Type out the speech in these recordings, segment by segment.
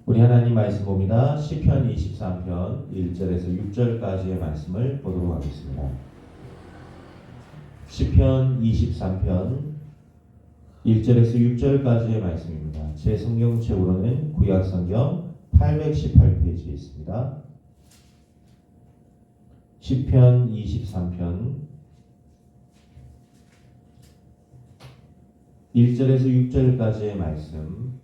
우리 하나님 말씀 봅니다. 시편 23편 1절에서 6절까지의 말씀을 보도록 하겠습니다. 시편 23편 1절에서 6절까지의 말씀입니다. 제 성경책으로는 구약성경 818페이지에 있습니다. 시편 23편 1절에서 6절까지의 말씀,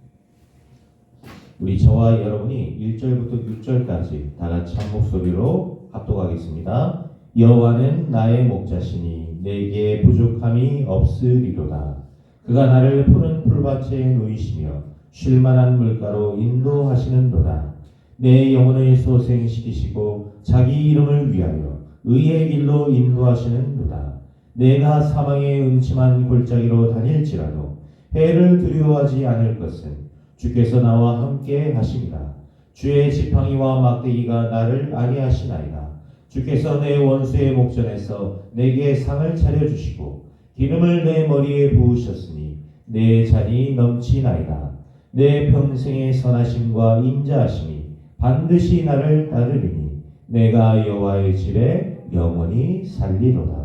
우리 저와 여러분이 1절부터 6절까지 다 같이 한 목소리로 합독하겠습니다. 여호와는 나의 목자시니 내게 부족함이 없으리로다. 그가 나를 푸른 풀밭에 누이시며 쉴만한 물가로 인도하시는도다. 내 영혼을 소생시키시고 자기 이름을 위하여 의의 길로 인도하시는도다. 내가 사망의 음침한 골짜기로 다닐지라도 해를 두려워하지 않을 것은 주께서 나와 함께 하심이라. 주의 지팡이와 막대기가 나를 안위하시나이다. 주께서 내 원수의 목전에서 내게 상을 차려주시고 기름을 내 머리에 부으셨으니 내 잔이 넘치나이다. 내 평생의 선하심과 인자하심이 반드시 나를 따르리니 내가 여호와의 집에 영원히 살리로다.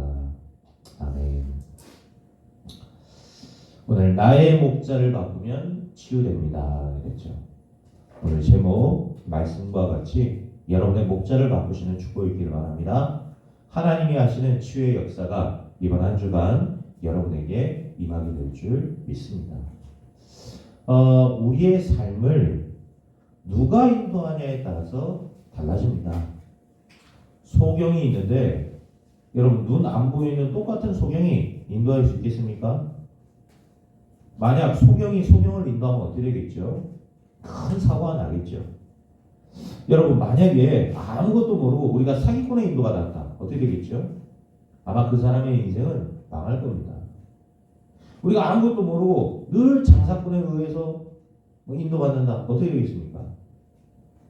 아멘. 오늘 나의 목자를 바꾸면 치유됩니다. 그랬죠. 오늘 제목 말씀과 같이 여러분의 목자를 바꾸시는 축복이 있기를 바랍니다. 하나님이 하시는 치유의 역사가 이번 한 주간 여러분에게 임하게 될 줄 믿습니다. 우리의 삶을 누가 인도하냐에 따라서 달라집니다. 소경이 있는데 여러분 눈 안 보이는 똑같은 소경이 인도할 수 있겠습니까? 만약 소경을 인도하면 어떻게 되겠죠? 큰 사고가 나겠죠. 여러분 만약에 아무것도 모르고 우리가 사기꾼의 인도받았다. 어떻게 되겠죠? 아마 그 사람의 인생은 망할 겁니다. 우리가 아무것도 모르고 늘 장사꾼에 의해서 인도받는다. 어떻게 되겠습니까?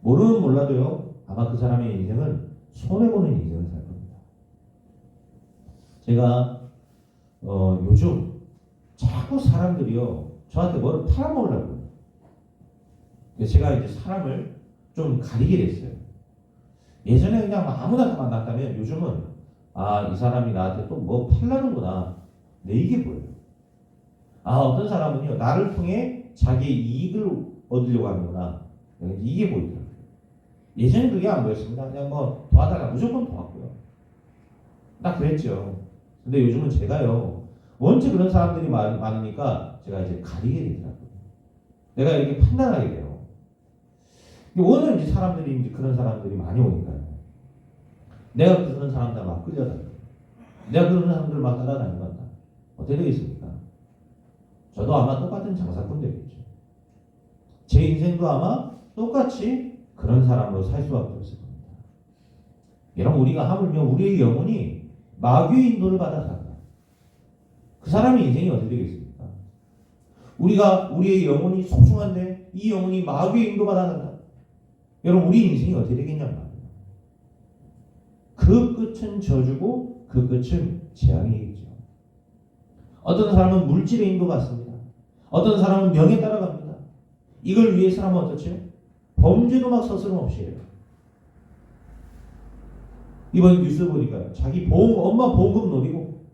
모르면 몰라도요. 아마 그 사람의 인생은 손해보는 인생을 살 겁니다. 제가 요즘 자꾸 사람들이요 저한테 뭐를 팔아먹으려고 해요. 제가 이제 사람을 좀 가리게 됐어요. 예전에 그냥 아무나 다 만났다면 요즘은 이 사람이 나한테 또 뭐 팔라는구나. 내 이게 보여요. 어떤 사람은요 나를 통해 자기 이익을 얻으려고 하는구나. 이게 보이더라고요. 예전에 그게 안 보였습니다. 그냥 뭐 도와달라 무조건 도왔고요. 딱 그랬죠. 근데 요즘은 제가요 원체 그런 사람들이 많으니까 제가 이제 가리게 되더라고요. 내가 이렇게 판단하게 돼요. 오늘 이제 사람들이 이제 그런 사람들이 많이 오니까요. 내가 그런 사람들 막 끌려다녀요. 내가 그런 사람들 막 따라다니는 것 같다. 어떻게 되겠습니까? 저도 아마 똑같은 장사꾼 되겠죠. 제 인생도 아마 똑같이 그런 사람으로 살 수밖에 없을 겁니다. 여러분 우리가 하물며 우리의 영혼이 마귀의 인도를 받아 산다. 그 사람의 인생이 어떻게 되겠습니까? 우리의 영혼이 소중한데 이 영혼이 마귀의 인도받아 산다. 여러분 우리 인생이 어떻게 되겠냔 말이에요. 그 끝은 저주고 그 끝은 재앙이겠죠. 어떤 사람은 물질의 인도받습니다. 어떤 사람은 명에 따라갑니다. 이걸 위해 사람은 어떻죠? 범죄도 막 서스럼없이 해요. 이번 뉴스 보니까 자기 엄마 보험금 노리고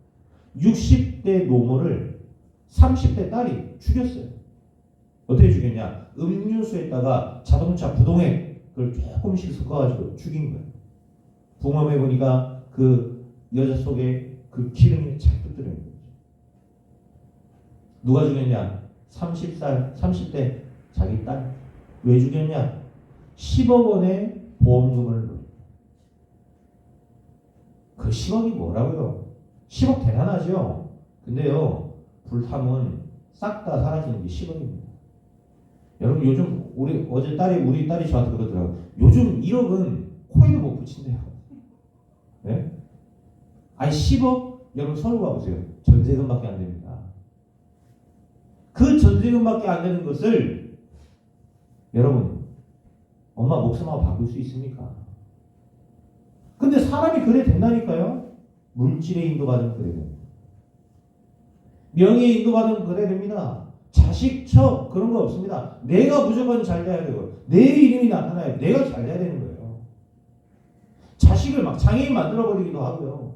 60대 노모를 30대 딸이 죽였어요. 어떻게 죽였냐? 음료수에다가 자동차 부동액을 조금씩 섞어가지고 죽인 거예요. 부검해 보니까 그 여자 속에 그 기름이 잔뜩 들어있는 거죠. 누가 죽였냐? 30대 자기 딸. 왜 죽였냐? 10억 원의 보험금을 노린. 그 10억이 뭐라고요? 10억 대단하죠? 근데요, 불타면 싹 다 사라지는 게 10억입니다. 여러분, 요즘, 우리 딸이 저한테 그러더라고요. 요즘 1억은 코에도 못 붙인대요. 네? 10억? 여러분, 서울 가보세요. 전세금밖에 안 됩니다. 그 전세금밖에 안 되는 것을, 여러분, 엄마 목숨하고 바꿀 수 있습니까? 근데 사람이 그래 된다니까요? 물질의 인도받으면 그래 됩니다. 명예의 인도받으면 그래 됩니다. 자식 그런 거 없습니다. 내가 무조건 잘 돼야 되고 내 이름이 나타나야 내가 잘 돼야 되는 거예요. 자식을 막 장애인 만들어버리기도 하고요.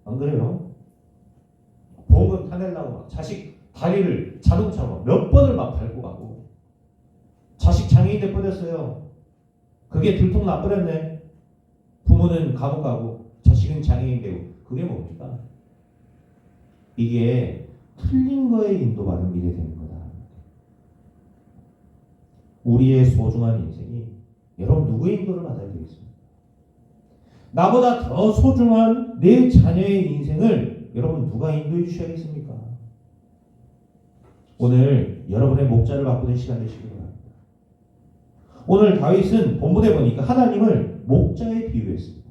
안 그래요? 보험금 타내려고 막 자식 다리를 자동차로 몇 번을 막 밟고 가고 자식 장애인 돼버렸어요. 그게 들통 나버렸네. 부모는 감옥 가고 자식은 장애인 되고 그게 뭡니까? 이게 틀린 거에 인도받은 일이 되는 거다. 우리의 소중한 인생이 여러분 누구의 인도를 받아야 되겠습니까? 나보다 더 소중한 내 자녀의 인생을 여러분 누가 인도해 주셔야겠습니까? 오늘 여러분의 목자를 바꾸는 시간 되시기 바랍니다. 오늘 다윗은 본문에 보니까 하나님을 목자에 비유했습니다.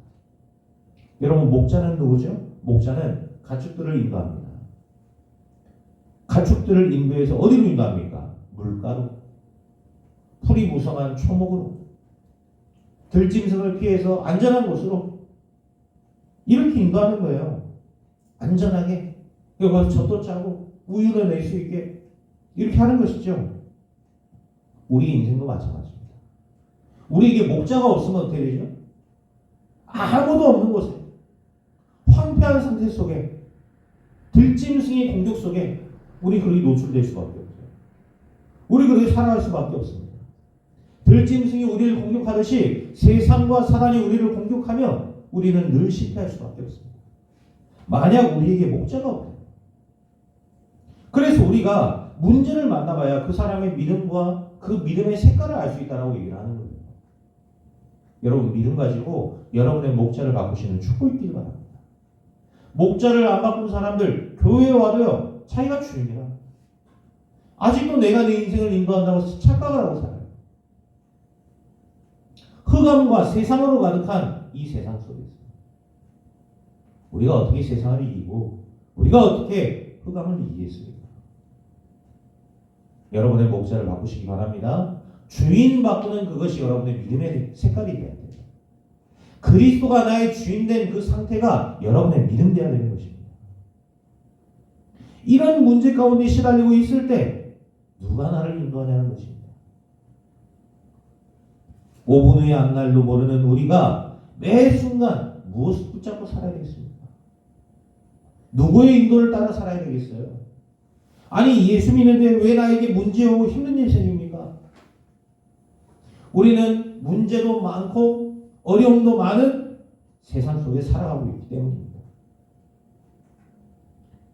여러분 목자는 누구죠? 목자는 가축들을 인도합니다. 가축들을 인도해서 어디로 인도합니까? 물가로, 풀이 무성한 초목으로, 들짐승을 피해서 안전한 곳으로 이렇게 인도하는 거예요. 안전하게 여기 젖도 짜고 우유를 낼 수 있게 이렇게 하는 것이죠. 우리 인생도 마찬가지입니다. 우리에게 목자가 없으면 어떻게 되죠? 아무도 없는 곳에 황폐한 상태 속에 들짐승의 공격 속에 우리 그렇게 노출될 수밖에 없어요. 우리 그렇게 살아갈 수밖에 없습니다. 들짐승이 우리를 공격하듯이 세상과 사단이 우리를 공격하면 우리는 늘 실패할 수밖에 없습니다. 만약 우리에게 목자가 없다. 그래서 우리가 문제를 만나봐야 그 사람의 믿음과 그 믿음의 색깔을 알 수 있다고 얘기를 하는 거예요. 여러분 믿음 가지고 여러분의 목자를 바꾸시는 축복이 있기를 바랍니다. 목자를 안 바꾼 사람들 교회에 와도요 자기가 주인이라 아직도 내가 내 인생을 인도한다고 착각을 하고 살아요. 흑암과 세상으로 가득한 이 세상 속에서 우리가 어떻게 세상을 이기고 우리가 어떻게 흑암을 이기겠습니까? 여러분의 목자를 바꾸시기 바랍니다. 주인 바꾸는 그것이 여러분의 믿음의 색깔이 되어야 돼요. 그리스도가 나의 주인 된 그 상태가 여러분의 믿음 되어야 되는 것입니다. 이런 문제 가운데 시달리고 있을 때 누가 나를 인도하냐는 것입니다. 5분 후의 앞날도 모르는 우리가 매 순간 무엇을 붙잡고 살아야 되겠습니까? 누구의 인도를 따라 살아야 되겠어요? 아니 예수 믿는데 왜 나에게 문제 오고 힘든 일 생깁니까? 우리는 문제도 많고 어려움도 많은 세상 속에 살아가고 있기 때문입니다.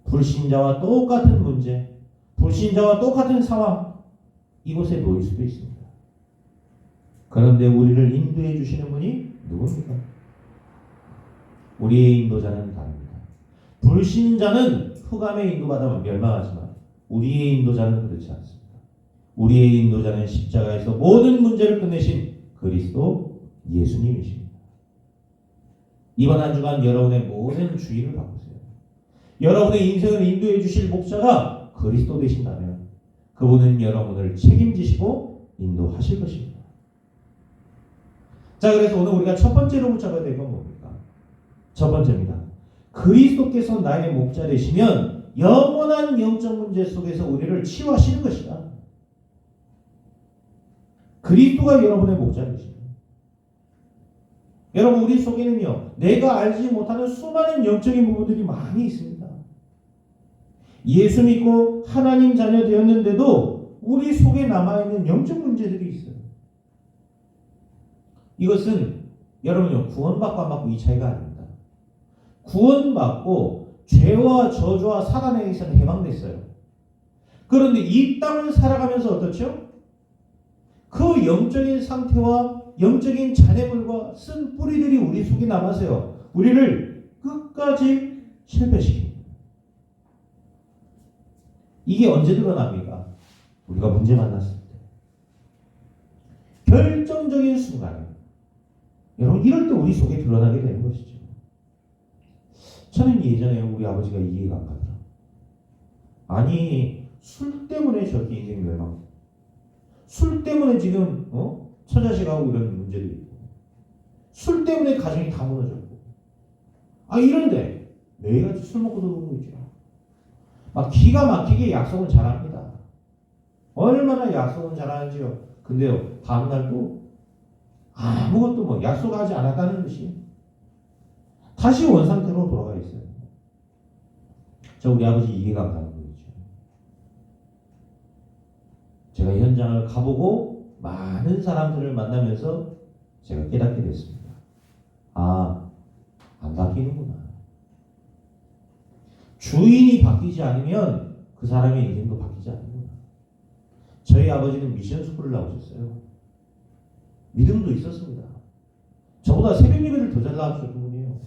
불신자와 똑같은 문제, 불신자와 똑같은 상황 이곳에 놓일 수도 있습니다. 그런데 우리를 인도해 주시는 분이 누굽니까? 우리의 인도자는 다릅니다. 불신자는 흑암에 인도받아 멸망하지만 우리의 인도자는 그렇지 않습니다. 우리의 인도자는 십자가에서 모든 문제를 끝내신 그리스도 예수님이십니다. 이번 한 주간 여러분의 모든 주의를 바꾸세요. 여러분의 인생을 인도해 주실 목자가 그리스도 되신다면 그분은 여러분을 책임지시고 인도하실 것입니다. 자, 그래서 오늘 우리가 첫 번째로 붙잡아야 될 건 뭡니까? 첫 번째입니다. 그리스도께서 나의 목자 되시면 영원한 영적 문제 속에서 우리를 치유하시는 것이다. 그리스도가 여러분의 목자 되십니다. 여러분 우리 속에는요 내가 알지 못하는 수많은 영적인 부분들이 많이 있습니다. 예수 믿고 하나님 자녀 되었는데도 우리 속에 남아있는 영적 문제들이 있어요. 이것은 여러분요 구원받고 안 받고 이 차이가 아닙니다. 구원받고 죄와 저주와 사단에게서는 해방됐어요. 그런데 이 땅을 살아가면서 어떻죠? 그 영적인 상태와 영적인 잔해물과 쓴 뿌리들이 우리 속에 남아서요 우리를 끝까지 실패시킵니다. 이게 언제 드러납니까? 우리가 문제 만났을 때 결정적인 순간에 여러분 이럴 때 우리 속에 드러나게 되는 것이죠. 저는 예전에 우리 아버지가 이해가 안 가더라. 아니 술 때문에 저렇게 인생 멸망, 술 때문에 지금 처자식하고 이런 문제도 있고 술 때문에 가정이 다 무너졌고 이런데 매일같이 술 먹고 들어오고 있죠. 막 기가 막히게 약속은 잘합니다. 얼마나 약속은 잘하는지요. 근데요, 다음날 또 아무것도 뭐 약속하지 않았다는 듯이 다시 원상태로 돌아가 있어요. 저 우리 아버지 이해가 안 가는 거죠. 제가 현장을 가보고 많은 사람들을 만나면서 제가 깨닫게 됐습니다. 아, 안 바뀌는구나. 주인이 바뀌지 않으면 그 사람의 인생도 바뀌지 않는구나. 저희 아버지는 미션 스쿨을 나오셨어요. 믿음도 있었습니다. 저보다 새벽 예배를 더 잘 나왔었던 분이에요.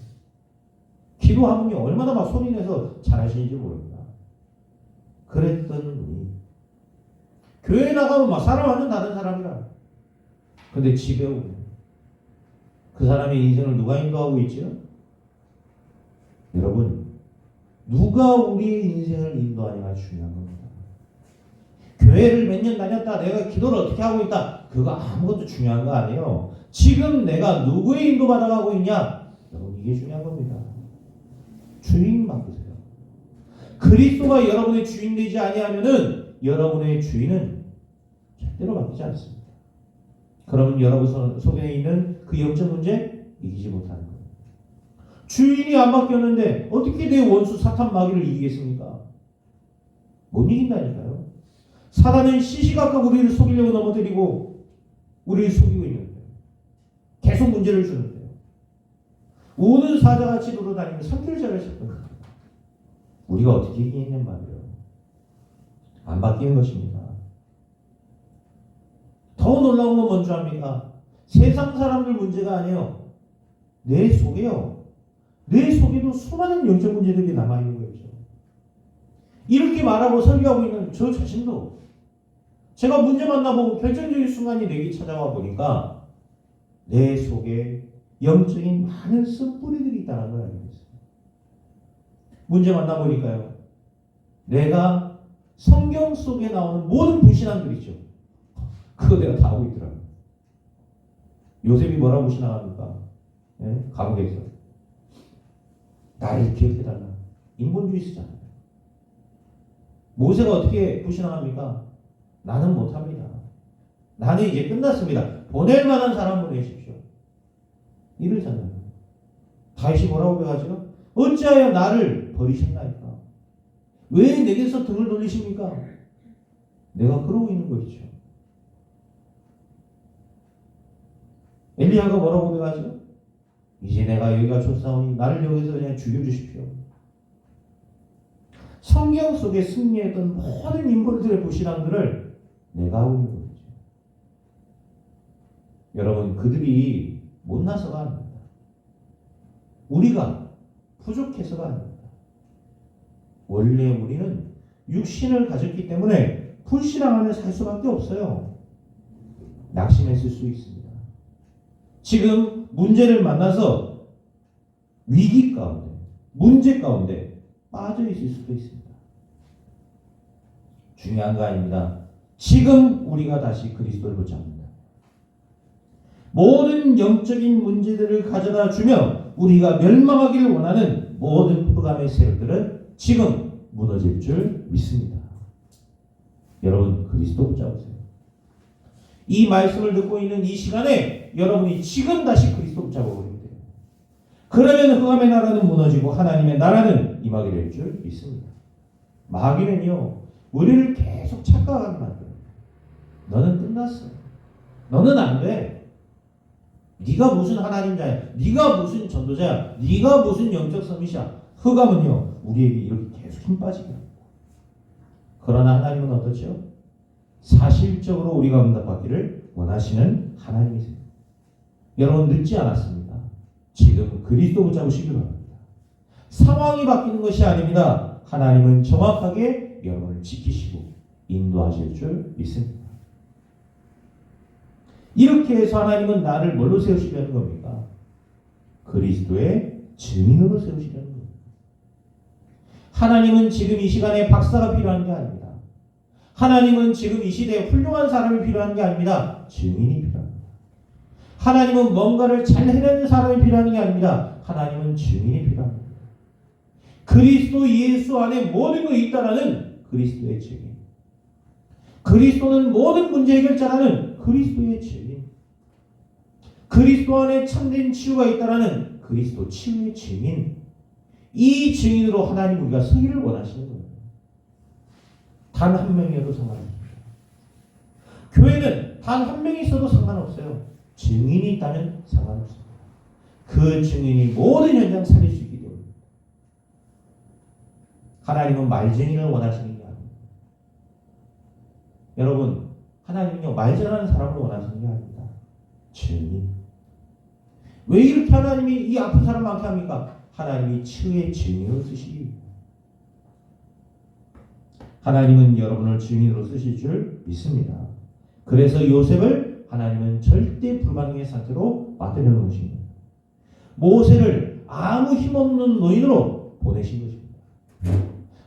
기도하면요 얼마나 막 소리내서 잘하시는지 모릅니다. 그랬던 분이 교회 나가면 막 사람 완전 다른 사람이라. 근데 집에 오면 그 사람의 인생을 누가 인도하고 있죠? 여러분, 누가 우리의 인생을 인도하냐가 중요한 겁니다. 교회를 몇 년 다녔다, 내가 기도를 어떻게 하고 있다, 그거 아무것도 중요한 거 아니에요. 지금 내가 누구의 인도받아가고 있냐, 여러분 이게 중요한 겁니다. 주인 바꾸세요. 그리스도가 여러분의 주인 되지 아니하면은 여러분의 주인은 절대로 바뀌지 않습니다. 그러면 여러분 속에 있는 그 영적 문제 이기지 못하는 거예요. 주인이 안 바뀌었는데 어떻게 내 원수 사탄 마귀를 이기겠습니까? 못 이긴다니까요. 사단은 시시각각 우리를 속이려고 넘어뜨리고 우리를 속이고 있는데 계속 문제를 주는데요. 오는 사자같이 돌아다니며 삼킬자를 찾는 거예요. 우리가 어떻게 이기겠냔 말이에요. 안 바뀌는 것입니다. 더 놀라운 건 뭔지 압니까? 세상 사람들 문제가 아니에요. 내 속에요. 내 속에도 수많은 영적 문제들이 남아있는 거죠. 이렇게 말하고 설교하고 있는 저 자신도 제가 문제 만나보고 결정적인 순간이 내게 찾아와 보니까 내 속에 영적인 많은 쓴뿌리들이 있다는 걸 알게 됐어요. 문제 만나보니까요. 내가 성경 속에 나오는 모든 불신앙들 있죠. 그거 내가 다 하고 있더라고요. 요셉이 뭐라고 불신앙합니까? 네? 감옥에서. 나를 기억해달라. 인본주의 쓰잖아요. 모세가 어떻게 불신앙합니까? 나는 못합니다. 나는 이제 끝났습니다. 보낼 만한 사람 보내십시오. 이러잖아요. 다윗이 뭐라고 배가죠? 어찌하여 나를 버리셨나이까? 왜 내게서 등을 돌리십니까? 내가 그러고 있는 것이죠. 엘리야가 뭐라고 배가죠? 이제 내가 여기가 좋사오니 나를 여기서 그냥 죽여주십시오. 성경 속에 승리했던 모든 인물들의 불신앙들을 내가 하고 있는 거죠. 여러분, 그들이 못나서가 아닙니다. 우리가 부족해서가 아닙니다. 원래 우리는 육신을 가졌기 때문에 불신앙 안에 살 수밖에 없어요. 낙심했을 수 있습니다. 지금 문제를 만나서 위기 가운데, 문제 가운데 빠져 있을 수도 있습니다. 중요한 거 아닙니다. 지금 우리가 다시 그리스도를 붙잡는다. 모든 영적인 문제들을 가져다 주며 우리가 멸망하기를 원하는 모든 흑암의 세력들은 지금 무너질 줄 믿습니다. 여러분, 그리스도 붙잡으세요. 이 말씀을 듣고 있는 이 시간에 여러분이 지금 다시 그리스도 붙잡아버리면 돼요. 그러면 흑암의 나라는 무너지고 하나님의 나라는 임하게 될 줄 믿습니다. 마귀는요, 우리를 계속 착각하게 만들어요. 너는 끝났어. 너는 안 돼. 네가 무슨 하나님 자야. 네가 무슨 전도자야. 네가 무슨 영적 서밋이야. 흑암은요, 우리에게 이렇게 계속 힘 빠지게 합니다. 그러나 하나님은 어떻죠? 사실적으로 우리가 응답받기를 원하시는 하나님이세요. 여러분, 늦지 않았습니다. 지금 그리스도 붙잡으시기 바랍니다. 상황이 바뀌는 것이 아닙니다. 하나님은 정확하게 여러분을 지키시고 인도하실 줄 믿습니다. 이렇게 해서 하나님은 나를 뭘로 세우시려는 겁니까? 그리스도의 증인으로 세우시려는 겁니다. 하나님은 지금 이 시간에 박사가 필요한 게 아닙니다. 하나님은 지금 이 시대에 훌륭한 사람이 필요한 게 아닙니다. 증인이 필요합니다. 하나님은 뭔가를 잘 해내는 사람이 필요한 게 아닙니다. 하나님은 증인이 필요합니다. 그리스도 예수 안에 모든 것이 있다라는 그리스도의 증인. 그리스도는 모든 문제 해결자라는 그리스도의 증인. 그리스도 안에 참된 치유가 있다라는 그리스도 치유의 증인. 이 증인으로 하나님 우리가 서기를 원하시는 거예요. 단 한 명이어도 상관없습니다. 교회는 단 한 명이 있어도 상관없어요. 증인이 있다면 상관없습니다. 그 증인이 모든 현장 살릴 수 있기 때문에. 하나님은 말증인을 원하시는 게 아닙니다. 여러분, 하나님은요, 말 잘하는 사람을 원하시는 게 아닙니다. 증인. 왜 이렇게 하나님이 이 아픈 사람 많게 합니까? 하나님이 치유의 증인으로 쓰시기 위해서. 하나님은 여러분을 증인으로 쓰실 줄 믿습니다. 그래서 요셉을 하나님은 절대 불가능의 상태로 만들어 놓으신 거예요. 모세를 아무 힘없는 노인으로 보내신 것입니다.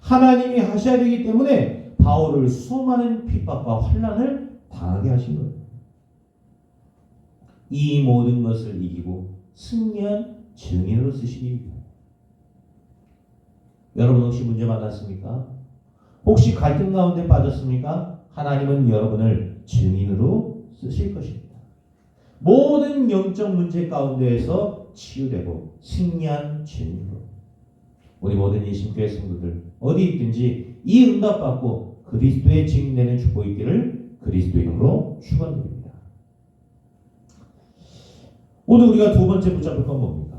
하나님이 하셔야 되기 때문에 바울을 수많은 핍박과 환난을 당하게 하신 거예요. 이 모든 것을 이기고 승리한 증인으로 쓰시기 위해. 여러분 혹시 문제 만났습니까? 혹시 갈등 가운데 빠졌습니까? 하나님은 여러분을 증인으로 쓰실 것입니다. 모든 영적 문제 가운데에서 치유되고 승리한 증인으로. 우리 모든 예수님교회 성도들 어디 있든지 이 응답받고 그리스도의 증인되는 축복이 있기를 그리스도의 이름으로 축원드립니다. 오늘 우리가 두 번째 붙잡을 건 뭡니까?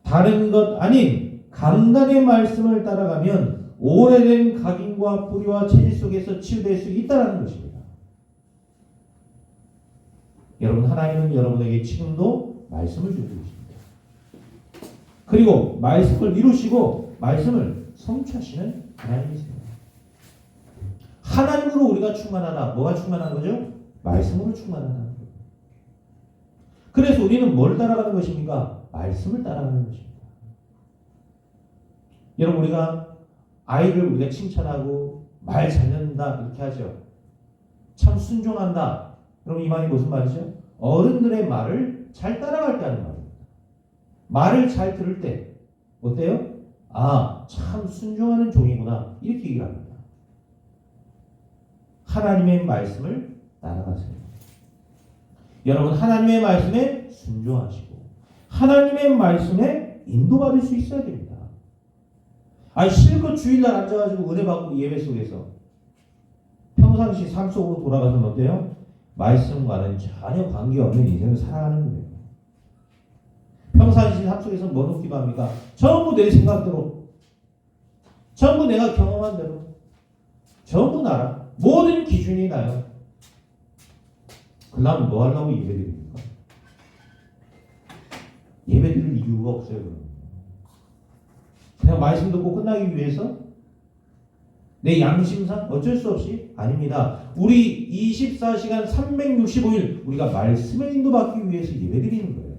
다른 것 아닌 강단의 말씀을 따라가면 오래된 각인과 뿌리와 체질 속에서 치유될 수 있다는 것입니다. 여러분, 하나님은 여러분에게 지금도 말씀을 주고 계십니다. 그리고 말씀을 이루시고 말씀을 성취하시는 하나님이십니다. 하나님으로 우리가 충만하다. 뭐가 충만한 거죠? 말씀으로 충만하다. 그래서 우리는 뭘 따라가는 것입니까? 말씀을 따라가는 것입니다. 여러분, 우리가 아이를 우리가 칭찬하고 말 잘 듣는다 이렇게 하죠. 참 순종한다. 그럼 이 말이 무슨 말이죠? 어른들의 말을 잘 따라갈 때 하는 말입니다. 말을 잘 들을 때 어때요? 아, 참 순종하는 종이구나. 이렇게 얘기를 합니다. 하나님의 말씀을 따라가세요. 여러분, 하나님의 말씀에 순종하시고 하나님의 말씀에 인도받을 수 있어야 됩니다. 아니, 실컷 주일날 앉아가지고 은혜 받고 예배 속에서 평상시 삶 속으로 돌아가서는 어때요? 말씀과는 전혀 관계없는 인생을 살아가는 거예요. 평상시 삶 속에서 뭐 놓기도 합니까? 전부 내 생각대로, 전부 내가 경험한 대로, 전부 나라, 모든 기준이 나요. 그러면 뭐 하려고 예배 드립니까? 예배 드릴 이유가 없어요. 그냥 말씀 듣고 끝나기 위해서? 내 양심상? 어쩔 수 없이? 아닙니다. 우리 24시간 365일 우리가 말씀에 인도받기 위해서 예배 드리는 거예요.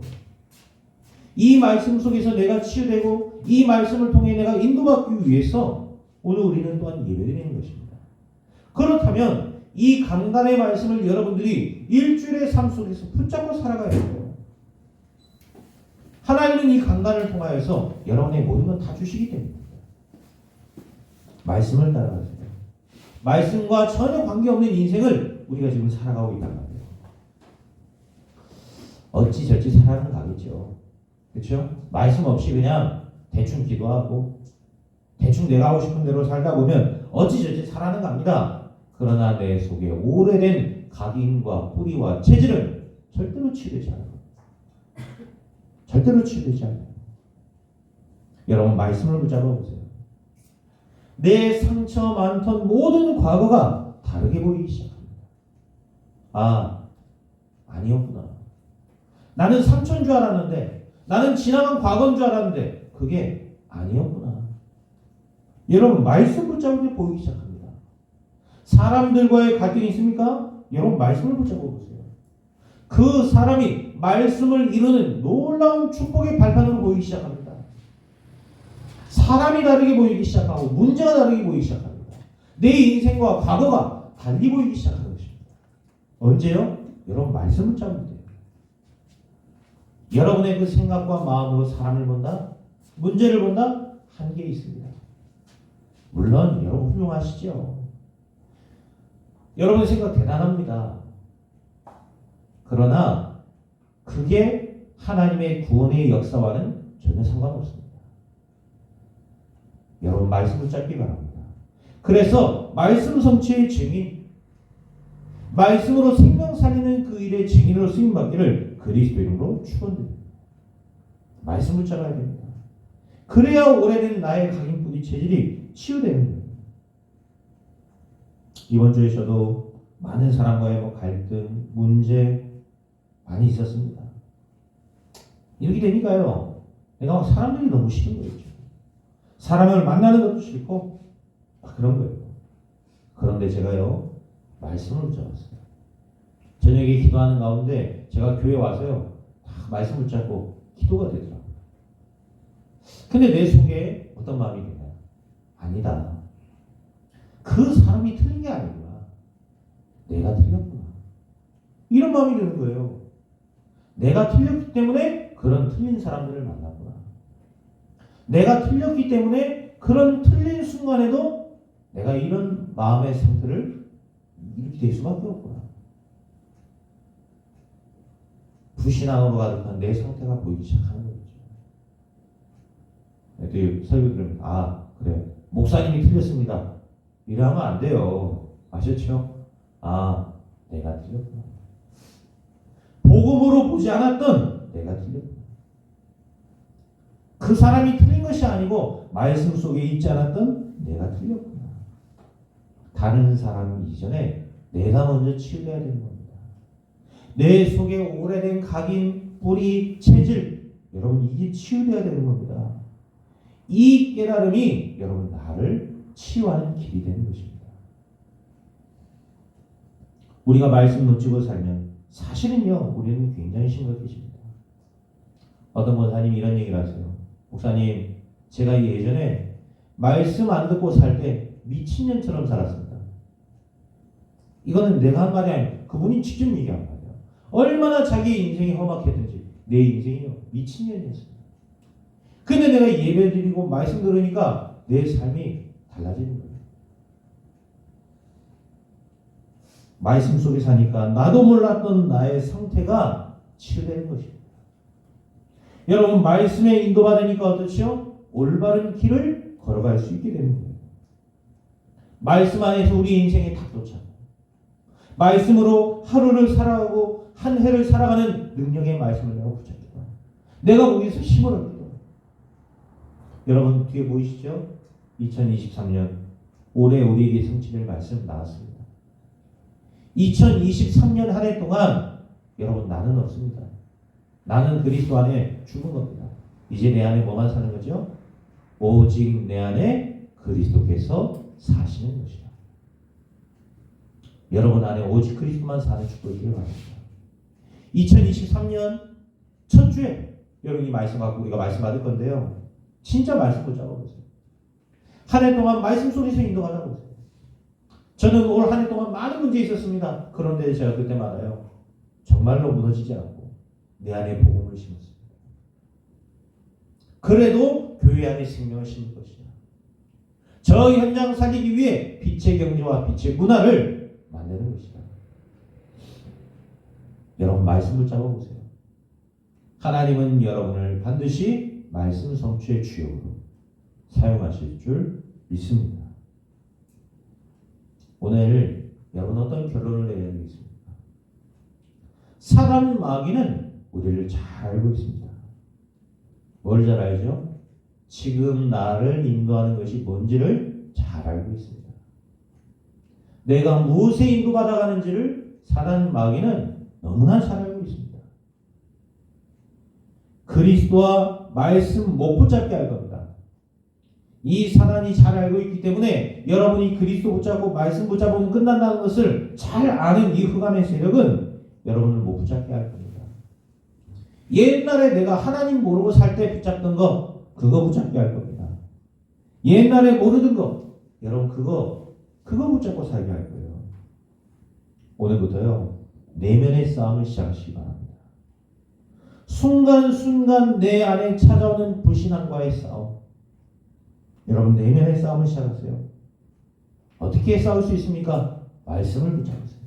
이 말씀 속에서 내가 치유되고 이 말씀을 통해 내가 인도받기 위해서 오늘 우리는 또한 예배 드리는 것입니다. 그렇다면 이 강단의 말씀을 여러분들이 일주일의 삶 속에서 붙잡고 살아가야 돼요. 하나님은 이 강단을 통하여서 여러분의 모든 건 다 주시기 때문입니다. 말씀을 따라가세요. 말씀과 전혀 관계없는 인생을 우리가 지금 살아가고 있단 말이에요. 어찌저찌 살아가는 가겠죠. 그렇죠? 말씀 없이 그냥 대충 기도하고 대충 내가 하고 싶은 대로 살다 보면 어찌저찌 살아가는 갑니다. 그러나 내 속에 오래된 각인과 뿌리와 체질은 절대로 치유되지 않아요. 절대로 치유되지 않아요. 여러분, 말씀을 붙잡아 보세요. 내 상처 많던 모든 과거가 다르게 보이기 시작합니다. 아, 아니었구나. 나는 상처인 줄 알았는데, 나는 지나간 과거인 줄 알았는데 그게 아니었구나. 여러분, 말씀 붙잡을 때 보이기 시작합니다. 사람들과의 갈등이 있습니까? 여러분, 말씀을 붙잡아 보세요. 그 사람이 말씀을 이루는 놀라운 축복의 발판으로 보이기 시작합니다. 사람이 다르게 보이기 시작하고 문제가 다르게 보이기 시작합니다. 내 인생과 과거가 달리 보이기 시작하는 것입니다. 언제요? 여러분, 말씀을 붙잡으면 돼요. 여러분의 그 생각과 마음으로 사람을 본다? 문제를 본다? 한계 있습니다. 물론 여러분 훌륭하시죠. 여러분의 생각 대단합니다. 그러나 그게 하나님의 구원의 역사와는 전혀 상관없습니다. 여러분 말씀을 잡기 바랍니다. 그래서 말씀 성취의 증인, 말씀으로 생명 살리는 그 일의 증인으로 쓰임받기를 그리스도 이름으로 축원드립니다. 말씀을 잡아야 됩니다. 그래야 오래된 나의 각인뿌리 체질이 치유되는 거예요. 이번 주에 저도 많은 사람과의 갈등, 문제 많이 있었습니다. 이렇게 되니까요, 내가 막 사람들이 너무 싫은 거예요. 사람을 만나는 것도 싫고 그런 거예요. 그런데 제가요, 말씀을 붙잡았어요. 저녁에 기도하는 가운데 제가 교회 와서요, 말씀을 붙잡고 기도가 되더라고요. 근데 내 속에 어떤 마음이 드나요? 아니다. 그 사람이 틀린 게 아니구나. 내가 틀렸구나. 이런 마음이 드는 거예요. 내가 틀렸기 때문에 그런 틀린 사람들을 만났구나. 내가 틀렸기 때문에 그런 틀린 순간에도 내가 이런 마음의 상태를 이렇게 될 수밖에 없구나. 불신앙으로 가득한 내 상태가 보이기 시작하는 거죠. 또 설교 들으면 그래 목사님이 틀렸습니다. 이러면 안 돼요. 아셨죠? 내가 틀렸구나. 복음으로 보지 않았던 내가 틀렸구나. 그 사람이 틀린 것이 아니고 말씀 속에 있지 않았던 내가 틀렸구나. 다른 사람 이전에 내가 먼저 치유해야 되는 겁니다. 내 속에 오래된 각인, 뿌리, 체질, 여러분 이게 치유돼야 되는 겁니다. 이 깨달음이 여러분 나를 치유하는 길이 되는 것입니다. 우리가 말씀 놓치고 살면 사실은요, 우리는 굉장히 심각해집니다. 어떤 목사님이 이런 얘기를 하세요. 목사님, 제가 예전에 말씀 안 듣고 살 때 미친년처럼 살았습니다. 이거는 내가 한 말이 아니에요. 그분이 직접 얘기한 말이에요. 얼마나 자기 인생이 험악했든지 내 인생이요, 미친년이었습니다. 근데 내가 예배 드리고 말씀 들으니까 내 삶이 달라지는 거예요. 말씀 속에 사니까 나도 몰랐던 나의 상태가 치유되는 것입니다. 여러분 말씀에 인도받으니까 어떻죠? 올바른 길을 걸어갈 수 있게 되는 거예요. 말씀 안에서 우리 인생의 답도 찾고 말씀으로 하루를 살아가고 한 해를 살아가는 능력의 말씀을 내가 붙잡고 내가 거기서 힘을 얻고 여러분 뒤에 보이시죠? 2023년 올해 우리에게 성취될 말씀 나왔습니다. 2023년 한 해 동안 여러분 나는 없습니다. 나는 그리스도 안에 죽은 겁니다. 이제 내 안에 뭐만 사는 거죠? 오직 내 안에 그리스도께서 사시는 것이다. 여러분 안에 오직 그리스도만 사는 축복이길 바랍니다. 2023년 첫 주에 여러분이 말씀 갖고 우리가 말씀 받을 건데요. 진짜 말씀 붙잡아보세요. 한 해 동안 말씀 속에서 인도하다 보세요. 저는 올 한 해 동안 많은 문제 있었습니다. 그런데 제가 그때마다요, 정말로 무너지지 않고 내 안에 복음을 심었습니다. 그래도 교회 안에 생명을 심을 것이다. 저 현장 살리기 위해 빛의 경제와 빛의 문화를 만드는 것이다. 여러분 말씀을 잡아보세요. 하나님은 여러분을 반드시 말씀 성취의 주역으로 사용하실 줄 믿습니다. 오늘 여러분 어떤 결론을 내야 되겠습니까? 사단 마귀는 우리를 잘 알고 있습니다. 뭘 잘 알죠? 지금 나를 인도하는 것이 뭔지를 잘 알고 있습니다. 내가 무엇에 인도받아가는지를 사단 마귀는 너무나 잘 알고 있습니다. 그리스도와 말씀 못 붙잡게 할 겁니다. 이 사단이 잘 알고 있기 때문에 여러분이 그리스도 붙잡고 말씀 붙잡으면 끝난다는 것을 잘 아는 이 흑암의 세력은 여러분을 못 붙잡게 할 겁니다. 옛날에 내가 하나님 모르고 살 때 붙잡던 거 그거 붙잡게 할 겁니다. 옛날에 모르던 거 여러분 그거 붙잡고 살게 할 거예요. 오늘부터요 내면의 싸움을 시작하시기 바랍니다. 순간순간 내 안에 찾아오는 불신앙과의 싸움, 여러분 내면의 싸움을 시작하세요. 어떻게 싸울 수 있습니까? 말씀을 붙잡으세요.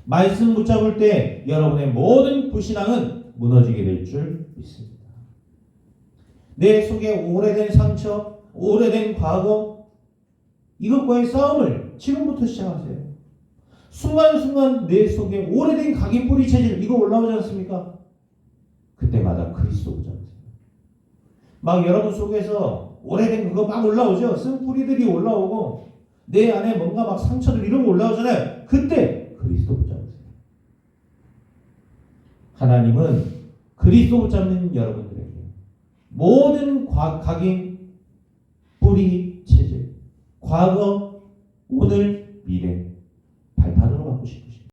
말씀 붙잡을 때 여러분의 모든 불신앙은 무너지게 될 줄 믿습니다. 내 속에 오래된 상처, 오래된 과거, 이것과의 싸움을 지금부터 시작하세요. 순간순간 내 속에 오래된 각인 뿌리 체질, 이거 올라오지 않습니까? 그때마다 그리스도 붙잡으세요. 막 여러분 속에서 오래된 그거 막 올라오죠? 쓴 뿌리들이 올라오고 내 안에 뭔가 막 상처들 이런 거 올라오잖아요. 그때 그리스도 붙잡으세요. 하나님은 그리스도 붙잡는 여러분들에게 모든 각인, 뿌리, 체질, 과거, 오늘, 미래